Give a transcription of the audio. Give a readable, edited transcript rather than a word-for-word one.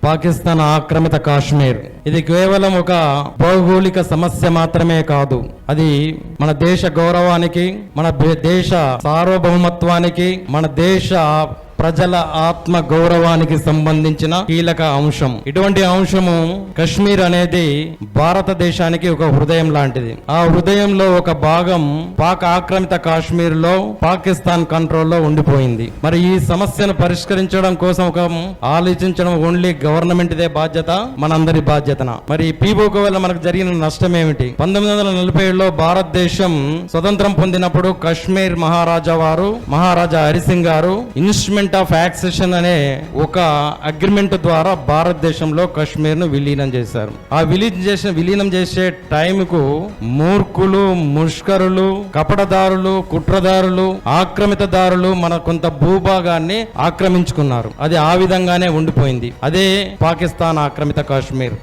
పాకిస్తాన్ ఆక్రమిత కాశ్మీర్ ఇది కేవలం ఒక భౌగోళిక సమస్య మాత్రమే కాదు, అది మన దేశ గౌరవానికి, మన దేశ సార్వభౌమత్వానికి, మన దేశ ప్రజల ఆత్మ గౌరవానికి సంబంధించిన కీలక అంశం. ఇటువంటి అంశము కశ్మీర్ అనేది భారతదేశానికి ఒక హృదయం లాంటిది. ఆ హృదయంలో ఒక భాగం పాక్ ఆక్రమిత కాశ్మీర్ లో పాకిస్తాన్ కంట్రోల్లో ఉండిపోయింది. మరి ఈ సమస్యను పరిష్కరించడం కోసం ఒక ఆలోచించడం ఓన్లీ గవర్నమెంట్ దే బాధ్యత, మనందరి బాధ్యతన. మరి పీఓకే వల్ల మనకు జరిగిన నష్టం ఏమిటి? 1947లో భారతదేశం స్వతంత్రం పొందినప్పుడు కశ్మీర్ మహారాజా హరిసింగ్ గారు ఇన్స్ట్రుమెంట్ ఆఫ్ యాక్సెషన్ అనే ఒక అగ్రిమెంట్ ద్వారా భారతదేశంలో కశ్మీర్ ను విలీనం చేశారు. ఆ విలీనం చేసే టైంకు మూర్ఖులు, ముష్కరులు, కపటదారులు, కుట్రదారులు, ఆక్రమితదారులు మన కొంత భూభాగాన్ని ఆక్రమించుకున్నారు. అది ఆ విధంగానే ఉండిపోయింది. అదే పాకిస్తాన్ ఆక్రమిత కాశ్మీర్.